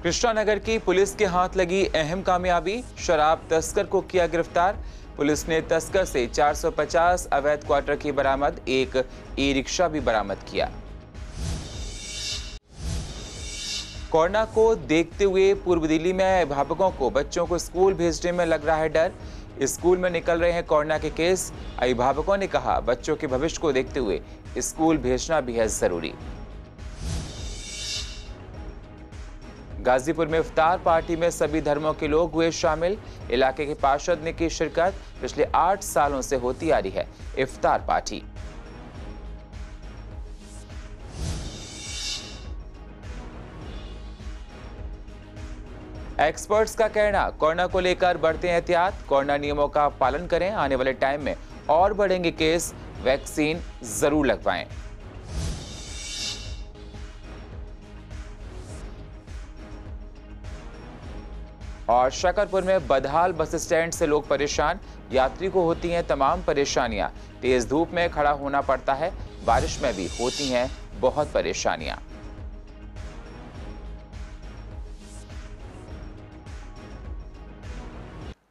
कृष्णानगर की पुलिस के हाथ लगी अहम कामयाबी, शराब तस्कर को किया गिरफ्तार। पुलिस ने तस्कर से 450 अवैध क्वार्टर की बरामद, एक ई रिक्शा भी बरामद किया। कोरोना को देखते हुए पूर्व दिल्ली में अभिभावकों को बच्चों को स्कूल भेजने में लग रहा है डर। स्कूल में निकल रहे हैं कोरोना के केस। अभिभावकों ने कहा बच्चों के भविष्य को देखते हुए स्कूल भेजना भी है जरूरी। गाजीपुर में इफ्तार पार्टी में सभी धर्मों के लोग हुए शामिल। इलाके के पार्षद ने की शिरकत। पिछले 8 सालों से होती आ रही है इफ्तार पार्टी। एक्सपर्ट्स का कहना, कोरोना को लेकर बढ़ते एहतियात, कोरोना नियमों का पालन करें, आने वाले टाइम में और बढ़ेंगे केस, वैक्सीन जरूर लगवाएं। और शकरपुर में बदहाल बस स्टैंड से लोग परेशान, यात्री को होती हैं तमाम परेशानियां। तेज धूप में खड़ा होना पड़ता है, बारिश में भी होती हैं बहुत परेशानियां।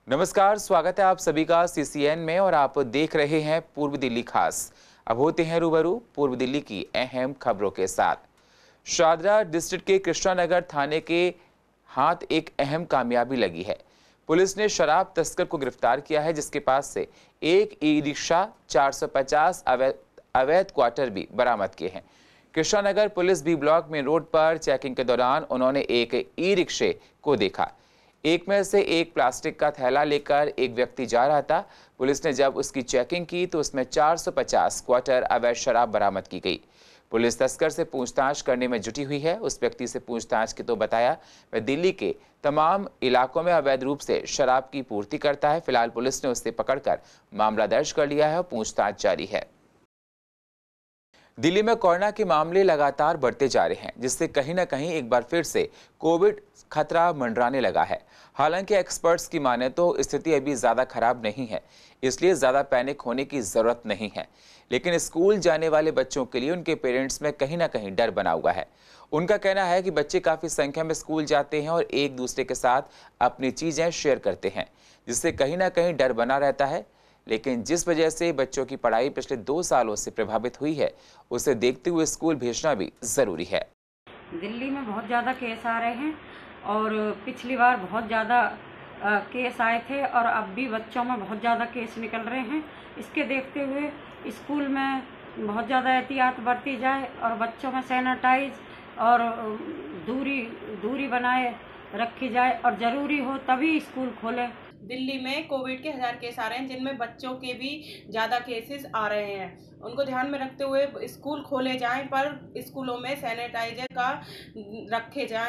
नमस्कार, स्वागत है आप सभी का सीसीएन में और आप देख रहे हैं पूर्व दिल्ली खास। अब होते हैं रूबरू पूर्व दिल्ली की अहम खबरों के साथ। शादरा डिस्ट्रिक्ट के कृष्णानगर थाने के हाथ एक अहम कामयाबी लगी है। पुलिस ने शराब तस्कर को गिरफ्तार किया है, जिसके पास से एक ई रिक्शा, 450 अवैध क्वार्टर भी बरामद किए हैं। कृष्णानगर पुलिस बी ब्लॉक में रोड पर चेकिंग के दौरान उन्होंने एक ई रिक्शे को देखा। एक में से एक प्लास्टिक का थैला लेकर एक व्यक्ति जा रहा था। पुलिस ने जब उसकी चेकिंग की तो उसमें 450 क्वार्टर अवैध शराब बरामद की गई। पुलिस तस्कर से पूछताछ करने में जुटी हुई है। उस व्यक्ति से पूछताछ की तो बताया वह दिल्ली के तमाम इलाकों में अवैध रूप से शराब की पूर्ति करता है। फिलहाल पुलिस ने उसे पकड़कर मामला दर्ज कर लिया है और पूछताछ जारी है। दिल्ली में कोरोना के मामले लगातार बढ़ते जा रहे हैं, जिससे कहीं ना कहीं एक बार फिर से कोविड खतरा मंडराने लगा है। हालांकि एक्सपर्ट्स की माने तो स्थिति अभी ज़्यादा खराब नहीं है, इसलिए ज़्यादा पैनिक होने की ज़रूरत नहीं है। लेकिन स्कूल जाने वाले बच्चों के लिए उनके पेरेंट्स में कहीं ना कहीं डर बना हुआ है। उनका कहना है कि बच्चे काफ़ी संख्या में स्कूल जाते हैं और एक दूसरे के साथ अपनी चीज़ें शेयर करते हैं, जिससे कहीं ना कहीं डर बना रहता है। लेकिन जिस वजह से बच्चों की पढ़ाई पिछले 2 सालों से प्रभावित हुई है, उसे देखते हुए स्कूल भेजना भी ज़रूरी है। दिल्ली में बहुत ज़्यादा केस आ रहे हैं और पिछली बार बहुत ज़्यादा केस आए थे और अब भी बच्चों में बहुत ज़्यादा केस निकल रहे हैं। इसके देखते हुए स्कूल में बहुत ज़्यादा एहतियात बरती जाए और बच्चों में सैनिटाइज और दूरी बनाए रखी जाए और ज़रूरी हो तभी स्कूल खोलें। दिल्ली में कोविड के 1000 केस आ रहे हैं, जिनमें बच्चों के भी ज़्यादा केसेस आ रहे हैं। उनको ध्यान में रखते हुए स्कूल खोले जाएं, पर स्कूलों में सैनिटाइजर का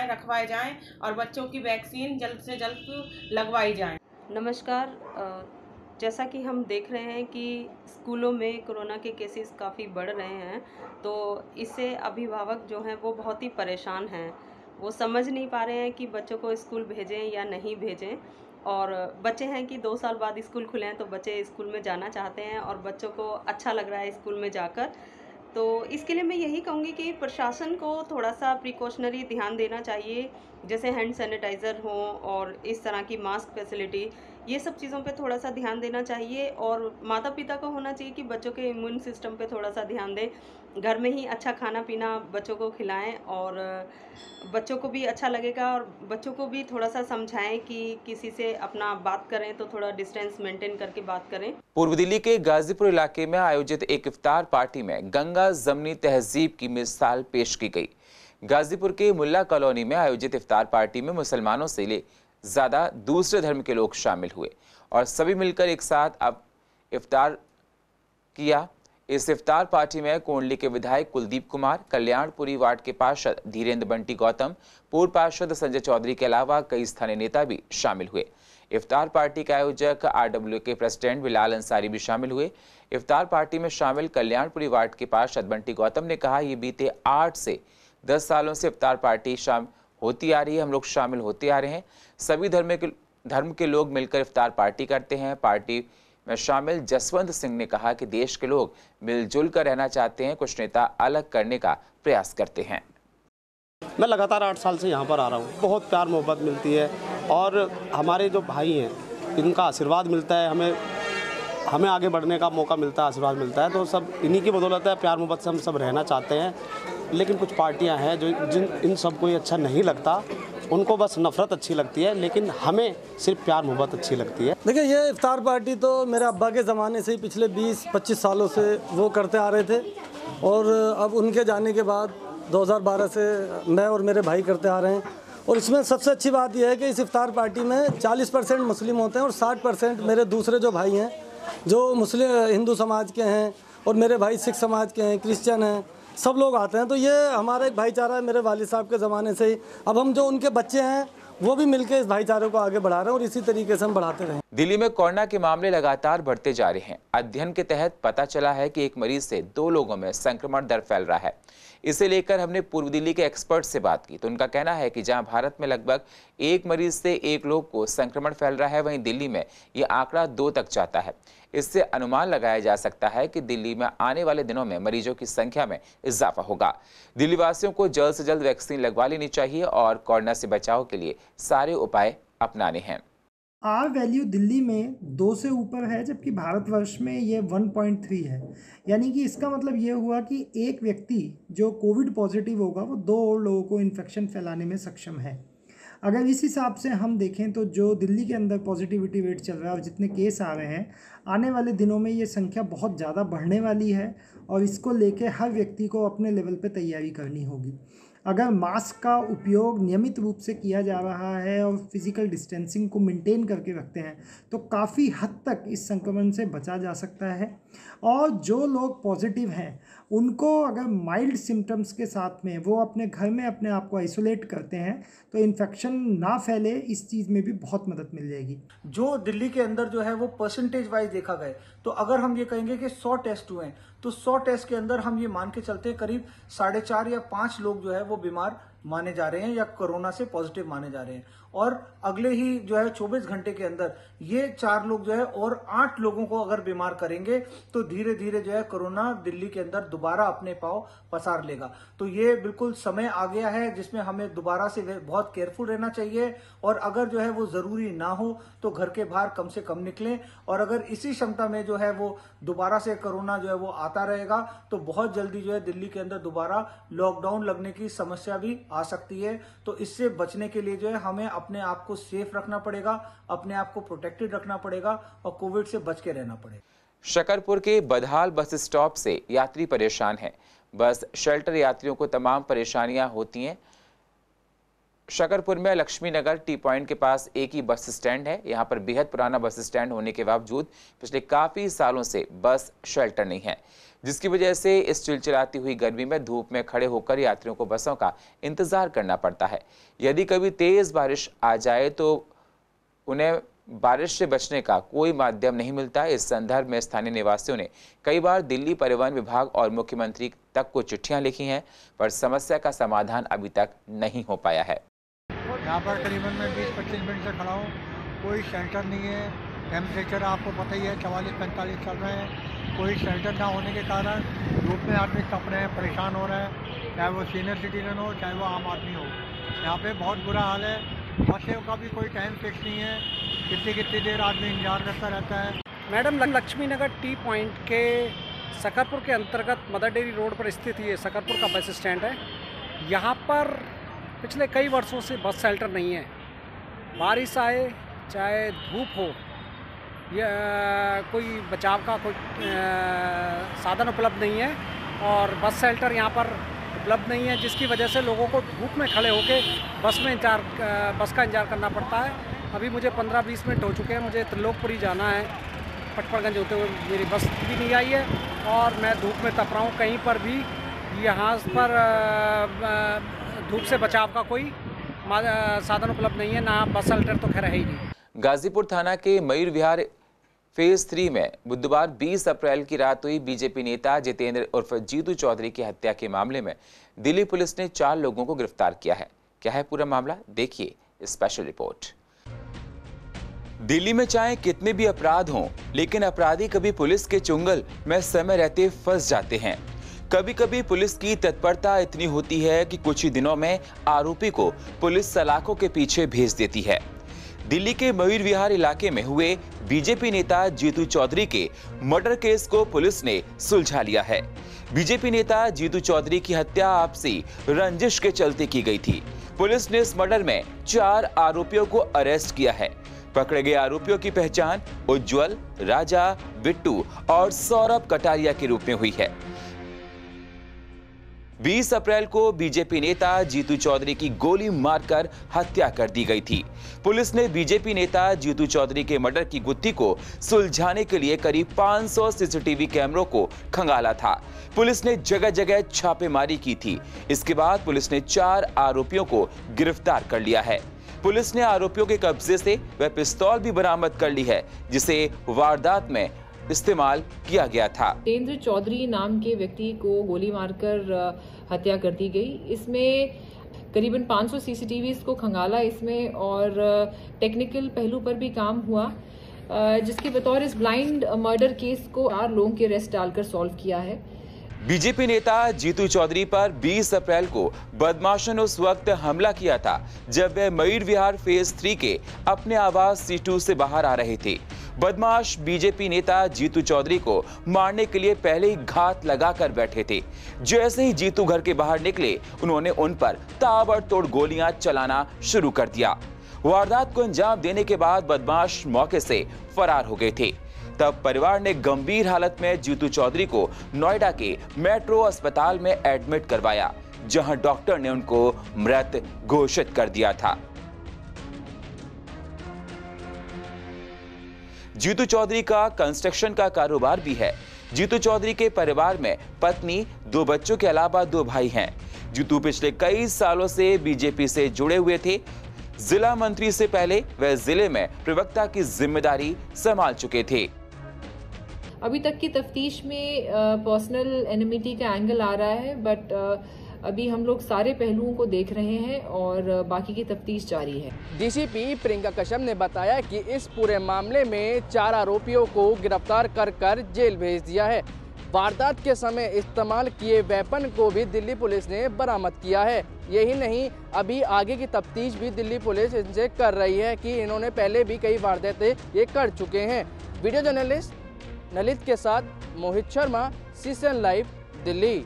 रखवाए जाएं और बच्चों की वैक्सीन जल्द से जल्द लगवाई जाए। नमस्कार। जैसा कि हम देख रहे हैं कि स्कूलों में कोरोना के केसेस काफ़ी बढ़ रहे हैं, तो इससे अभिभावक जो हैं वो बहुत ही परेशान हैं। वो समझ नहीं पा रहे हैं कि बच्चों को स्कूल भेजें या नहीं भेजें। और बच्चे हैं कि 2 साल बाद स्कूल खुले हैं, तो बच्चे स्कूल में जाना चाहते हैं और बच्चों को अच्छा लग रहा है स्कूल में जाकर। तो इसके लिए मैं यही कहूँगी कि प्रशासन को थोड़ा सा प्रिकॉशनरी ध्यान देना चाहिए, जैसे हैंड सैनिटाइज़र हो और इस तरह की मास्क फैसिलिटी, ये सब चीज़ों पे थोड़ा सा ध्यान देना चाहिए। और माता पिता को होना चाहिए कि बच्चों के इम्यून सिस्टम पे थोड़ा सा ध्यान दें, घर में ही अच्छा खाना पीना बच्चों को खिलाएं और बच्चों को भी अच्छा लगेगा। और बच्चों को भी थोड़ा सा समझाएं कि किसी से अपना बात करें तो थोड़ा डिस्टेंस मेंटेन करके बात करें। पूर्व दिल्ली के गाजीपुर इलाके में आयोजित एक इफ्तार पार्टी में गंगा जमनी तहजीब की मिसाल पेश की गई। गाजीपुर के मुल्ला कॉलोनी में आयोजित इफ्तार पार्टी में मुसलमानों से ले ज्यादा दूसरे धर्म के लोग शामिल हुए और सभी मिलकर एक साथ अब इफ्तार किया। इस इफ्तार पार्टी में कोंडली के विधायक कुलदीप कुमार, कल्याणपुरी वार्ड के पार्षद धीरेन्द्र बंटी गौतम, पूर्व पार्षद संजय चौधरी के अलावा कई स्थानीय नेता भी शामिल हुए। इफ्तार पार्टी के आयोजक RW के प्रेसिडेंट बिलाल अंसारी भी शामिल हुए। इफ्तार पार्टी में शामिल कल्याणपुरी वार्ड के पार्षद बंटी गौतम ने कहा, ये बीते 8 से 10 सालों से इफ्तार पार्टी होती आ रही है, हम लोग शामिल होते आ रहे हैं। सभी धर्म के लोग मिलकर इफ्तार पार्टी करते हैं। पार्टी में शामिल जसवंत सिंह ने कहा कि देश के लोग मिलजुल कर रहना चाहते हैं, कुछ नेता अलग करने का प्रयास करते हैं। मैं लगातार 8 साल से यहाँ पर आ रहा हूँ। बहुत प्यार मोहब्बत मिलती है और हमारे जो भाई हैं इनका आशीर्वाद मिलता है, हमें आगे बढ़ने का मौका मिलता है, आशीर्वाद मिलता है। तो सब इन्हीं की बदौलत है, प्यार मोहब्बत से हम सब रहना चाहते हैं। लेकिन कुछ पार्टियां हैं जो इन सबको ये अच्छा नहीं लगता, उनको बस नफ़रत अच्छी लगती है, लेकिन हमें सिर्फ प्यार मोहब्बत अच्छी लगती है। देखिए, ये इफ्तार पार्टी तो मेरे अब्बा के ज़माने से ही पिछले 20-25 सालों से वो करते आ रहे थे और अब उनके जाने के बाद 2012 से मैं और मेरे भाई करते आ रहे हैं। और इसमें सबसे अच्छी बात यह है कि इस इफ्तार पार्टी में 40% मुस्लिम होते हैं और 60% मेरे दूसरे जो भाई हैं जो मुस्लिम हिंदू समाज के हैं और मेरे भाई सिख समाज के हैं, क्रिश्चियन हैं, सब लोग आते हैं। तो ये हमारा एक भाईचारा है मेरे वालिद साहब के ज़माने से ही। अब हम जो उनके बच्चे हैं वो भी मिलकर इस भाईचारे को आगे बढ़ा रहे हैं और इसी तरीके से हम बढ़ाते रहें। दिल्ली में कोरोना के मामले लगातार बढ़ते जा रहे हैं। अध्ययन के तहत पता चला है कि एक मरीज से 2 लोगों में संक्रमण दर फैल रहा है। इसे लेकर हमने पूर्व दिल्ली के एक्सपर्ट से बात की तो उनका कहना है कि जहां भारत में लगभग 1 मरीज से 1 लोग को संक्रमण फैल रहा है, वहीं दिल्ली में ये आंकड़ा 2 तक जाता है। इससे अनुमान लगाया जा सकता है कि दिल्ली में आने वाले दिनों में मरीजों की संख्या में इजाफा होगा। दिल्ली वासियों को जल्द से जल्द वैक्सीन लगवा लेनी चाहिए और कोरोना से बचाव के लिए सारे उपाय अपनाने हैं। आर वैल्यू दिल्ली में 2 से ऊपर है, जबकि भारतवर्ष में ये 1.3 है। यानी कि इसका मतलब ये हुआ कि एक व्यक्ति जो कोविड पॉजिटिव होगा वो 2 और लोगों को इन्फेक्शन फैलाने में सक्षम है। अगर इस हिसाब से हम देखें तो जो दिल्ली के अंदर पॉजिटिविटी रेट चल रहा है और जितने केस आ रहे हैं, आने वाले दिनों में ये संख्या बहुत ज़्यादा बढ़ने वाली है और इसको लेके हर व्यक्ति को अपने लेवल पे तैयारी करनी होगी। अगर मास्क का उपयोग नियमित रूप से किया जा रहा है और फिजिकल डिस्टेंसिंग को मेंटेन करके रखते हैं तो काफ़ी हद तक इस संक्रमण से बचा जा सकता है। और जो लोग पॉजिटिव हैं उनको अगर माइल्ड सिम्टम्स के साथ में वो अपने घर में अपने आप को आइसोलेट करते हैं तो इन्फेक्शन ना फैले, इस चीज़ में भी बहुत मदद मिल जाएगी। जो दिल्ली के अंदर जो है वो परसेंटेज वाइज देखा गया, तो अगर हम ये कहेंगे कि 100 टेस्ट हुए तो 100 टेस्ट के अंदर हम ये मान के चलते हैं करीब 4.5 या 5 लोग जो है वो बीमार माने जा रहे हैं या कोरोना से पॉजिटिव माने जा रहे हैं। और अगले ही जो है 24 घंटे के अंदर ये 4 लोग जो है और 8 लोगों को अगर बीमार करेंगे तो धीरे धीरे जो है कोरोना दिल्ली के अंदर दोबारा अपने पांव पसार लेगा। तो ये बिल्कुल समय आ गया है जिसमें हमें दोबारा से बहुत केयरफुल रहना चाहिए और अगर जो है वो जरूरी ना हो तो घर के बाहर कम से कम निकलें। और अगर इसी क्षमता में जो है वो दोबारा से कोरोना जो है वो आता रहेगा तो बहुत जल्दी जो है दिल्ली के अंदर दोबारा लॉकडाउन लगने की समस्या भी आ सकती है। तो इससे बचने के लिए जो है हमें अपने आप को सेफ रखना पड़ेगा, अपने आप को प्रोटेक्टेड रखना पड़ेगा और कोविड से बच के रहना पड़ेगा। शकरपुर के बदहाल बस स्टॉप से यात्री परेशान हैं। बस शेल्टर यात्रियों को तमाम परेशानियां होती हैं। शकरपुर में लक्ष्मी नगर टी पॉइंट के पास एक ही बस स्टैंड है। यहां पर बेहद पुराना बस स्टैंड होने के बावजूद पिछले काफी सालों से बस शेल्टर नहीं है, जिसकी वजह से इस चिलचिलाती हुई गर्मी में धूप में खड़े होकर यात्रियों को बसों का इंतजार करना पड़ता है। यदि कभी तेज बारिश आ जाए तो उन्हें बारिश से बचने का कोई माध्यम नहीं मिलता। इस संदर्भ में स्थानीय निवासियों ने कई बार दिल्ली परिवहन विभाग और मुख्यमंत्री तक को चिट्ठियां लिखी हैं, पर समस्या का समाधान अभी तक नहीं हो पाया है। यहाँ पर करीबन मैं 20-25 मिनट से खड़ा हूँ, कोई शेल्टर नहीं है। टेम्परेचर आपको पता ही है 44-45 चल रहे हैं। कोई शेल्टर ना होने के कारण धूप में आदमी तप रहे हैं, परेशान हो रहे हैं, चाहे वो सीनियर सिटीजन हो चाहे वो आम आदमी हो। यहाँ पे बहुत बुरा हाल है। बसों का भी कोई टाइम फिक्स नहीं है, कितनी देर आदमी इंतजार करता रहता है। मैडम, लक्ष्मी नगर टी पॉइंट के सकरपुर के अंतर्गत मदर डेयरी रोड पर स्थित ये सकरपुर का बस स्टैंड है। यहाँ पर पिछले कई वर्षों से बस शेल्टर नहीं है। बारिश आए चाहे धूप हो, या कोई बचाव का कोई साधन उपलब्ध नहीं है और बस शेल्टर यहाँ पर उपलब्ध नहीं है, जिसकी वजह से लोगों को धूप में खड़े होकर बस का इंतजार करना पड़ता है। अभी मुझे 15-20 मिनट हो चुके हैं। मुझे त्रिलोकपुरी जाना है, पटपड़गंज होते हुए मेरी बस भी नहीं आई है और मैं धूप में तप रहा हूँ। कहीं पर भी यहाँ पर धूप से बचाव का कोई साधन उपलब्ध नहीं है, ना बस शेल्टर तो खैर है ही नहीं। गाजीपुर थाना के मयूर विहार फेज 3 में बुधवार 20 अप्रैल की रात हुई बीजेपी नेता जितेंद्र उर्फ जीतू चौधरी की हत्या के मामले में दिल्ली पुलिस ने 4 लोगों को गिरफ्तार किया है। क्या है पूरा मामला, देखिए स्पेशल रिपोर्ट। दिल्ली में चाहे कितने भी अपराध हों, लेकिन अपराधी कभी पुलिस के चुंगल में समय रहते फंस जाते हैं। कभी कभी पुलिस की तत्परता इतनी होती है कि कुछ ही दिनों में आरोपी को पुलिस सलाखों के पीछे भेज देती है। दिल्ली के मयूर विहार इलाके में हुए बीजेपी नेता जीतू चौधरी के मर्डर केस को पुलिस ने सुलझा लिया है। बीजेपी नेता जीतू चौधरी की हत्या आपसी रंजिश के चलते की गई थी। पुलिस ने इस मर्डर में 4 आरोपियों को अरेस्ट किया है। पकड़े गए आरोपियों की पहचान उज्जवल, राजा, बिट्टू और सौरभ कटारिया के रूप में हुई है। 20 अप्रैल को बीजेपी नेता जीतू चौधरी की गोली मारकर हत्या कर दी गई थी। पुलिस ने बीजेपी नेता जीतू चौधरी के मर्डर की गुत्थी को सुलझाने के लिए करीब 500 सीसीटीवी कैमरों को खंगाला था। पुलिस ने जगह जगह छापेमारी की थी। इसके बाद पुलिस ने 4 आरोपियों को गिरफ्तार कर लिया है। पुलिस ने आरोपियों के कब्जे से वह पिस्तौल भी बरामद कर ली है जिसे वारदात में इस्तेमाल किया गया था। तेंद्र चौधरी नाम के व्यक्ति को गोली मारकर हत्या कर दी गई। इसमें करीबन 500 सीसीटीवीज को खंगाला इसमें और टेक्निकल पहलू पर भी काम हुआ, जिसके बतौर इस ब्लाइंड मर्डर केस को 4 लोगों के अरेस्ट डालकर सॉल्व किया है। बीजेपी नेता जीतू चौधरी पर 20 अप्रैल को बदमाशों ने उस वक्त हमला किया था जब वे मयूर विहार फेज 3 के अपने आवास C2 से बाहर आ रहे थे। बदमाश बीजेपी नेता जीतू चौधरी को मारने के लिए पहले ही घात लगाकर बैठे थे। जैसे ही जीतू घर के बाहर निकले, उन्होंने उन पर ताबड़तोड़ गोलियां चलाना शुरू कर दिया। वारदात को अंजाम देने के बाद बदमाश मौके से फरार हो गए थे। तब परिवार ने गंभीर हालत में जीतू चौधरी को नोएडा के मेट्रो अस्पताल में एडमिट करवाया, जहां डॉक्टर ने उनको मृत घोषित कर दिया था। जीतू चौधरी का कंस्ट्रक्शन का कारोबार भी है। जीतू चौधरी के परिवार में पत्नी, 2 बच्चों के अलावा 2 भाई हैं। जीतू पिछले कई सालों से बीजेपी से जुड़े हुए थे। जिला मंत्री से पहले वह जिले में प्रवक्ता की जिम्मेदारी संभाल चुके थे। अभी तक की तफ्तीश में पर्सनल एनिमिटी का एंगल आ रहा है, बट अभी हम लोग सारे पहलुओं को देख रहे हैं और बाकी की तफ्तीश जारी है। डीसीपी प्रियंका कश्यप ने बताया कि इस पूरे मामले में 4 आरोपियों को गिरफ्तार कर जेल भेज दिया है। वारदात के समय इस्तेमाल किए वेपन को भी दिल्ली पुलिस ने बरामद किया है। यही नहीं, अभी आगे की तफ्तीश भी दिल्ली पुलिस इनसे कर रही है कि इन्होंने पहले भी कई वारदातें ये कर चुके हैं। वीडियो जर्नलिस्ट नलित के साथ मोहित शर्मा, CCN लाइव, दिल्ली।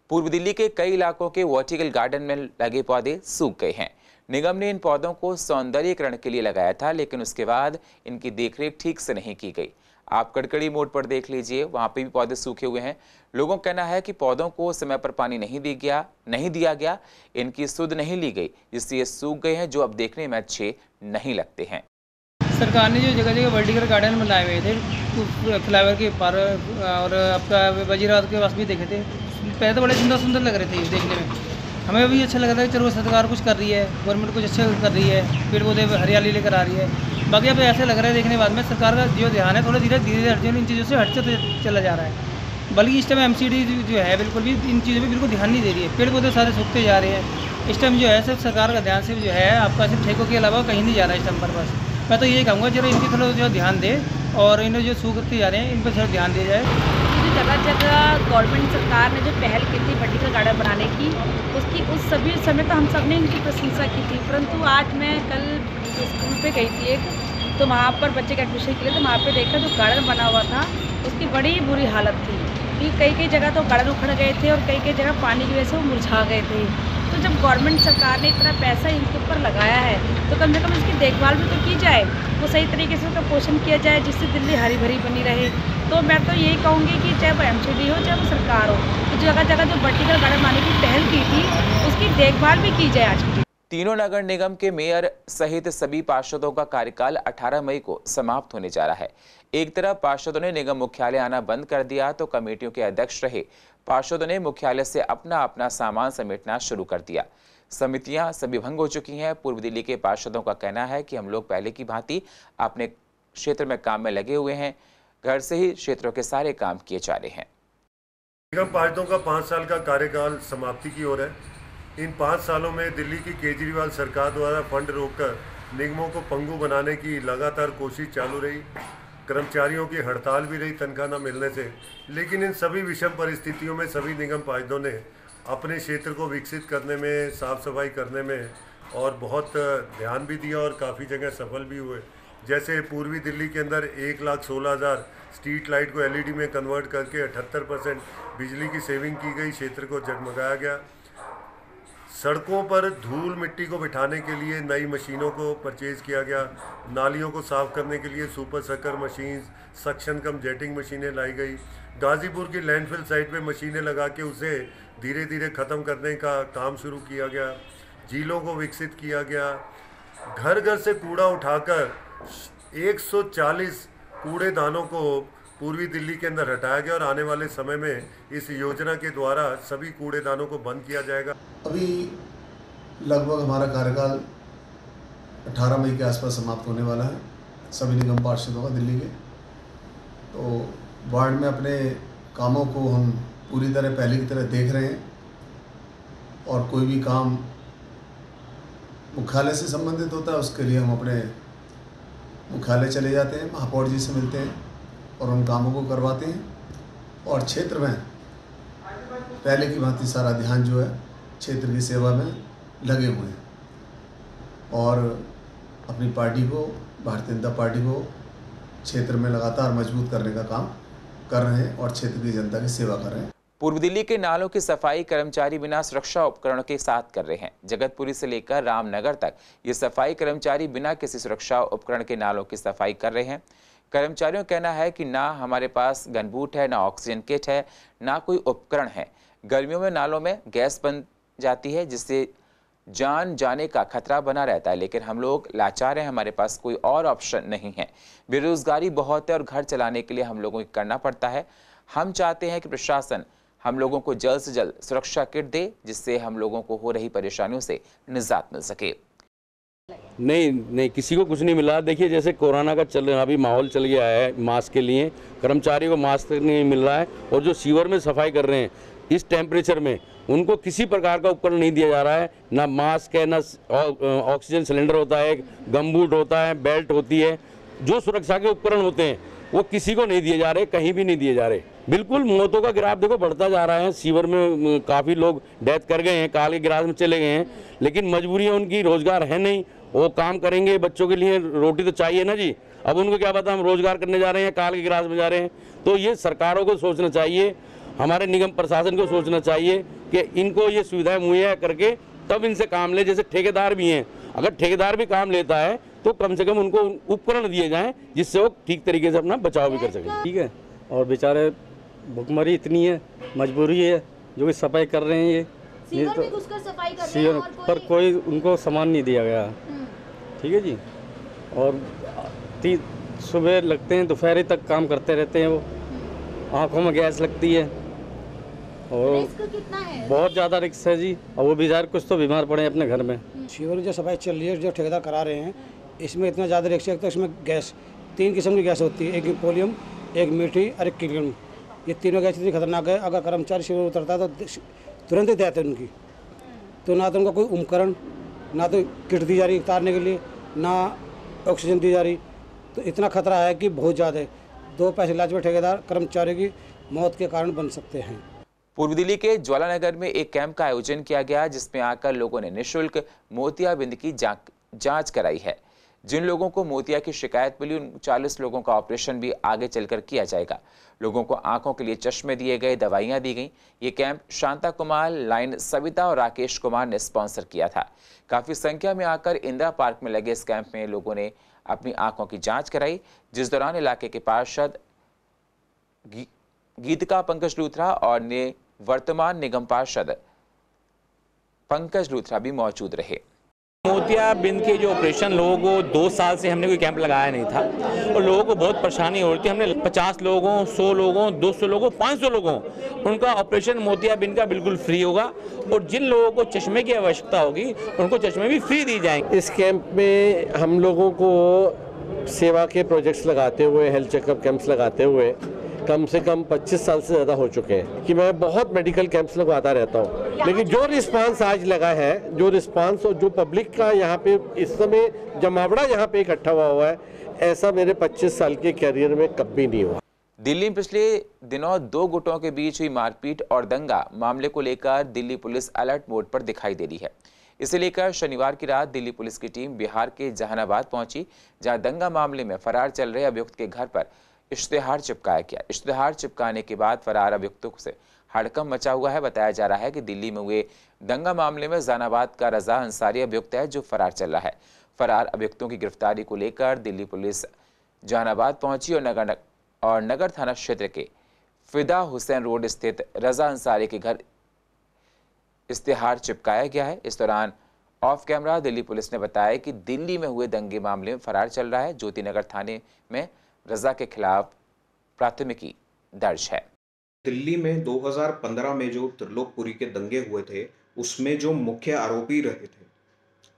पूर्व दिल्ली के कई इलाकों के वर्टिकल गार्डन में लगे पौधे सूख गए हैं। निगम ने इन पौधों को सौंदर्यीकरण के लिए लगाया था, लेकिन उसके बाद इनकी देखरेख ठीक से नहीं की गई। आप कड़कड़ी मोड़ पर देख लीजिए, वहां पे भी पौधे सूखे हुए हैं। लोगों का कहना है कि पौधों को समय पर पानी नहीं दिया गया, इनकी सुध नहीं ली गई, जिससे ये सूख गए हैं, जो अब देखने में अच्छे नहीं लगते हैं। सरकार ने जो जगह जगह वर्टिकल गार्डन बनाए हुए थे फ्लाईओवर के पार और आपका वजीराबाद के पास भी देखे थे, पहले तो बड़े सुंदर लग रहे थे देखने में। हमें भी अच्छा लग रहा है कि चलो सरकार कुछ कर रही है, गवर्नमेंट कुछ अच्छा कर रही है, पेड़ पौधे हरियाली लेकर आ रही है। बाकी अब ऐसे लग रहा है देखने के बाद में सरकार का जो ध्यान है थोड़ा धीरे इन चीज़ों से हटते चला जा रहा है। बल्कि इस टाइम MCD जो है बिल्कुल भी इन चीज़ों पर बिल्कुल ध्यान नहीं दे रही है। पेड़ पौधे सारे सूखते जा रहे हैं। इस टाइम जो है सिर्फ सरकार का ध्यान सिर्फ जो है आपका सिर्फ ठेकों के अलावा कहीं नहीं जा रहा है इस टाइम पर। बस मैं तो यही कहूँगा जरा इनकी थोड़ा जो ध्यान दे और इन्हें जो सूखते जा रहे हैं इन पर थोड़ा ध्यान दिया जाए। जगह जगह गवर्नमेंट सरकार ने जो पहल की थी वर्टिकल गार्डन बनाने की, उसकी उस सभी समय तो हम सब ने इनकी प्रशंसा की थी, परंतु आज मैं कल स्कूल पे गई थी एक, तो वहाँ पर बच्चे के एडमिशन के लिए तो वहाँ पे देखा जो गार्डन बना हुआ था उसकी बड़ी बुरी हालत थी कि कई जगह तो गार्डन उखड़ गए थे और कई जगह पानी की वजह से वो मुरझा गए थे। तो जब गवर्नमेंट सरकार ने इतना पैसा इनके ऊपर लगाया है तो कम से कम इसकी देखभाल भी तो की जाए, वो सही तरीके से उसका पोषण किया जाए जिससे दिल्ली हरी भरी बनी रहे। तो मैं तो यही कहूँगी कि चाहे वो MCD हो चाहे वो सरकार हो, तो जगह जगह जो वर्टिकल गार्डन बनाने की पहल की थी उसकी देखभाल भी की जाए। आज की तीनों नगर निगम के मेयर सहित सभी पार्षदों का कार्यकाल 18 मई को समाप्त होने जा रहा है। एक तरफ पार्षदों ने निगम मुख्यालय आना बंद कर दिया तो कमेटियों के अध्यक्ष रहे पार्षदों ने मुख्यालय से अपना सामान समेटना शुरू कर दिया। समितियां सभी भंग हो चुकी हैं। पूर्व दिल्ली के पार्षदों का कहना है कि हम लोग पहले की भांति अपने क्षेत्र में काम में लगे हुए हैं, घर से ही क्षेत्रों के सारे काम किए जा रहे हैं। निगम पार्षदों का 5 साल का कार्यकाल समाप्ति की ओर है। इन 5 सालों में दिल्ली की केजरीवाल सरकार द्वारा फंड रोककर निगमों को पंगु बनाने की लगातार कोशिश चालू रही। कर्मचारियों की हड़ताल भी रही तनख्वाह न मिलने से। लेकिन इन सभी विषम परिस्थितियों में सभी निगम पार्षदों ने अपने क्षेत्र को विकसित करने में, साफ सफाई करने में और बहुत ध्यान भी दिया और काफ़ी जगह सफल भी हुए। जैसे पूर्वी दिल्ली के अंदर 1,16,000 स्ट्रीट लाइट को LED में कन्वर्ट करके 78% बिजली की सेविंग की गई, क्षेत्र को जगमगाया गया। सड़कों पर धूल मिट्टी को बिठाने के लिए नई मशीनों को परचेज़ किया गया। नालियों को साफ़ करने के लिए सुपर सकर मशीन, सक्शन कम जेटिंग मशीनें लाई गई। गाज़ीपुर की लैंडफिल साइट पे मशीनें लगा के उसे धीरे धीरे ख़त्म करने का काम शुरू किया गया। झीलों को विकसित किया गया। घर घर से कूड़ा उठाकर 140 कूड़ेदानों को पूर्वी दिल्ली के अंदर हटाया गया और आने वाले समय में इस योजना के द्वारा सभी कूड़ेदानों को बंद किया जाएगा। अभी लगभग हमारा कार्यकाल 18 मई के आसपास समाप्त होने वाला है सभी निगम पार्षदों का दिल्ली के। तो वार्ड में अपने कामों को हम पूरी तरह पहले की तरह देख रहे हैं और कोई भी काम मुख्यालय से संबंधित होता है उसके लिए हम अपने मुख्यालय चले जाते हैं, महापौर जी से मिलते हैं और उन कामों को करवाते हैं। और क्षेत्र में पहले की भांति सारा ध्यान जो है क्षेत्र की सेवा में लगे हुए हैं और अपनी पार्टी को, भारतीय जनता पार्टी को क्षेत्र में लगातार मजबूत करने का काम कर रहे हैं और क्षेत्र की जनता की सेवा कर रहे हैं। पूर्व दिल्ली के नालों की सफाई कर्मचारी बिना सुरक्षा उपकरणों के साथ कर रहे हैं। जगतपुरी से लेकर रामनगर तक ये सफाई कर्मचारी बिना किसी सुरक्षा उपकरण के नालों की सफाई कर रहे हैं। कर्मचारियों का कहना है कि ना हमारे पास गनबूट है, ना ऑक्सीजन किट है, ना कोई उपकरण है। गर्मियों में नालों में गैस बन जाती है जिससे जान जाने का खतरा बना रहता है, लेकिन हम लोग लाचार हैं, हमारे पास कोई और ऑप्शन नहीं है। बेरोजगारी बहुत है और घर चलाने के लिए हम लोगों को करना पड़ता है। हम चाहते हैं कि प्रशासन हम लोगों को जल्द से जल्द सुरक्षा किट दे जिससे हम लोगों को हो रही परेशानियों से निजात मिल सके। नहीं, किसी को कुछ नहीं मिला। देखिए जैसे कोरोना का अभी माहौल चल गया है, मास्क के लिए कर्मचारियों को मास्क नहीं मिल रहा है और जो सीवर में सफाई कर रहे हैं इस टेम्परेचर में उनको किसी प्रकार का उपकरण नहीं दिया जा रहा है। ना मास्क है, ना ऑक्सीजन सिलेंडर होता है, गमबूट होता है, बेल्ट होती है। जो सुरक्षा के उपकरण होते हैं वो किसी को नहीं दिए जा रहे, कहीं भी नहीं दिए जा रहे। बिल्कुल मौतों का ग्राफ देखो बढ़ता जा रहा है। सीवर में काफ़ी लोग डेथ कर गए हैं, काल के गिराज में चले गए हैं, लेकिन मजबूरियाँ उनकी, रोजगार है नहीं, वो काम करेंगे, बच्चों के लिए रोटी तो चाहिए ना जी। अब उनको क्या पता हम रोजगार करने जा रहे हैं, काल के गिराज में जा रहे हैं। तो ये सरकारों को सोचना चाहिए, हमारे निगम प्रशासन को सोचना चाहिए कि इनको ये सुविधाएं मुहैया करके तब इनसे काम ले। जैसे ठेकेदार भी हैं, अगर ठेकेदार भी काम लेता है तो कम से कम उनको उपकरण दिए जाएं जिससे वो ठीक तरीके से अपना बचाव भी कर सकें। ठीक है, और बेचारे भुखमरी इतनी है, मजबूरी है जो कि सफाई कर रहे हैं। ये सीवर में घुसकर सफाई कर रहे हैं और पर कोई उनको सामान नहीं दिया गया। ठीक है जी। और सुबह लगते हैं, दोपहर तक काम करते रहते हैं। वो आँखों में गैस लगती है और रिस्क कितना है? बहुत ज़्यादा रिस्क है जी। और वो बेचारे कुछ तो बीमार पड़े अपने घर में। सीवर जो सफाई चल रही है, जो ठेकेदार करा रहे हैं, इसमें इतना ज़्यादा रिस्क है। तो इसमें गैस 3 किस्म की गैस होती है, एक पोलियम, एक मीठी और एक क्लीन। ये तीनों गैस इतनी खतरनाक है, अगर कर्मचारी सीवर उतरता है तो तुरंत ही देते हैं उनकी। तो ना तो उनका कोई उपकरण, ना तो किट दी जा रही उतारने के लिए, ना ऑक्सीजन दी जा रही। तो इतना खतरा है कि बहुत ज़्यादा है। 2 पैसे इलाज में ठेकेदार कर्मचारी की मौत के कारण बन सकते हैं। पूर्व दिल्ली के ज्वालानगर में एक कैंप का आयोजन किया गया जिसमें आकर लोगों ने निःशुल्क मोतियाबिंद की जांच कराई है। जिन लोगों को मोतिया की शिकायत मिली उन 40 लोगों का ऑपरेशन भी आगे चलकर किया जाएगा। लोगों को आंखों के लिए चश्मे दिए गए, दवाइयां दी गई। ये कैंप शांता कुमार, लाइन सविता और राकेश कुमार ने स्पॉन्सर किया था। काफी संख्या में आकर इंदिरा पार्क में लगे इस कैंप में लोगों ने अपनी आंखों की जांच कराई, जिस दौरान इलाके के पार्षद गीतिका पंकज लूथरा और वर्तमान निगम पार्षद पंकज लूथरा भी मौजूद रहे। मोतियाबिंद के जो ऑपरेशन लोगों को 2 साल से हमने कोई कैंप लगाया नहीं था और लोगों को बहुत परेशानी हो रही थी। हमने 50 लोगों, 100 लोगों, 200 लोगों, 500 लोगों उनका ऑपरेशन मोतियाबिंद का बिल्कुल फ्री होगा और जिन लोगों को चश्मे की आवश्यकता होगी उनको चश्मे भी फ्री दी जाएंगे। इस कैंप में हम लोगों को सेवा के प्रोजेक्ट्स लगाते हुए, हेल्थ चेकअप कैंप्स लगाते हुए कम से कम 25 साल से ज़्यादा हो चुके हैं कि मैं बहुत मेडिकल कैंप्स लगवाता रहता हूँ। लेकिन जो रिस्पांस आज लगा है, जो रिस्पांस और जो पब्लिक का यहाँ पे इस समय जमावड़ा यहाँ पे इकट्ठा हुआ है, ऐसा मेरे 25 साल के कैरियर में कभी नहीं हुआ। दिल्ली में पिछले दिनों दो गुटों के बीच हुई मारपीट और दंगा मामले को लेकर दिल्ली पुलिस अलर्ट मोड पर दिखाई दे रही है। इसे लेकर शनिवार की रात दिल्ली पुलिस की टीम बिहार के जहानाबाद पहुंची, जहां दंगा मामले में फरार चल रहे अभियुक्त के घर पर इश्तेहार चिपकाया गया। इश्तेहार चिपकाने के बाद फरार अभियुक्तों से हड़कंप मचा हुआ है। बताया जा रहा है कि दिल्ली में हुए दंगा मामले में जहानाबाद का रजा अंसारी अभियुक्त है जो फरार चल रहा है। फरार अभियुक्तों की गिरफ्तारी को लेकर दिल्ली पुलिस जहानाबाद पहुंची और नगर थाना क्षेत्र के फिदा हुसैन रोड स्थित रजा अंसारी के घर इश्तेहार चिपकाया गया है। इस दौरान ऑफ कैमरा दिल्ली पुलिस ने बताया कि दिल्ली में हुए दंगे मामले में फरार चल रहा है। ज्योति नगर थाने में रजा के खिलाफ प्राथमिकी दर्ज है। दिल्ली में 2015 में जो त्रिलोकपुरी के दंगे हुए थे उसमें जो मुख्य आरोपी रहे थे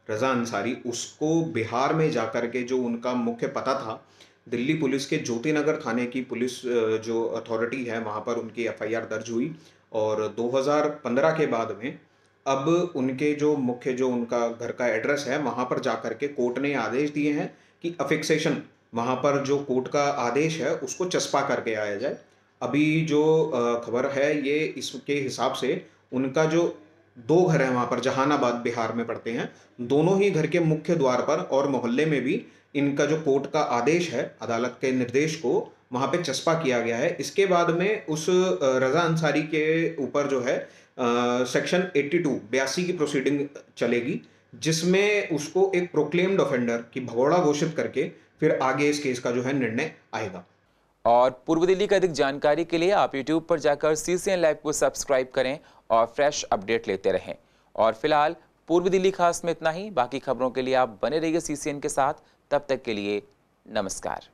रजा अंसारी, उसको बिहार में जाकर के जो उनका मुख्य पता था, दिल्ली पुलिस के ज्योति नगर थाने की पुलिस जो अथॉरिटी है वहाँ पर उनकी एफआईआर दर्ज हुई और 2015 के बाद में अब उनके जो मुख्य जो उनका घर का एड्रेस है वहाँ पर जाकर के कोर्ट ने आदेश दिए हैं कि अफिक्सेशन, वहाँ पर जो कोर्ट का आदेश है उसको चस्पा करके आया जाए। अभी जो खबर है ये इसके हिसाब से उनका जो दो घर है वहाँ पर जहानाबाद बिहार में पड़ते हैं, दोनों ही घर के मुख्य द्वार पर और मोहल्ले में भी इनका जो कोर्ट का आदेश है, अदालत के निर्देश को वहाँ पे चस्पा किया गया है। इसके बाद में उस रजा अंसारी के ऊपर जो है सेक्शन 82 की प्रोसीडिंग चलेगी, जिसमें उसको एक प्रोक्लेम्ड ऑफेंडर की भगोड़ा घोषित करके फिर आगे इस केस का जो है निर्णय आएगा। और पूर्व दिल्ली की अधिक जानकारी के लिए आप YouTube पर जाकर CCN लाइव को सब्सक्राइब करें और फ्रेश अपडेट लेते रहें। और फिलहाल पूर्व दिल्ली खास में इतना ही। बाकी खबरों के लिए आप बने रहिए CCN के साथ। तब तक के लिए नमस्कार।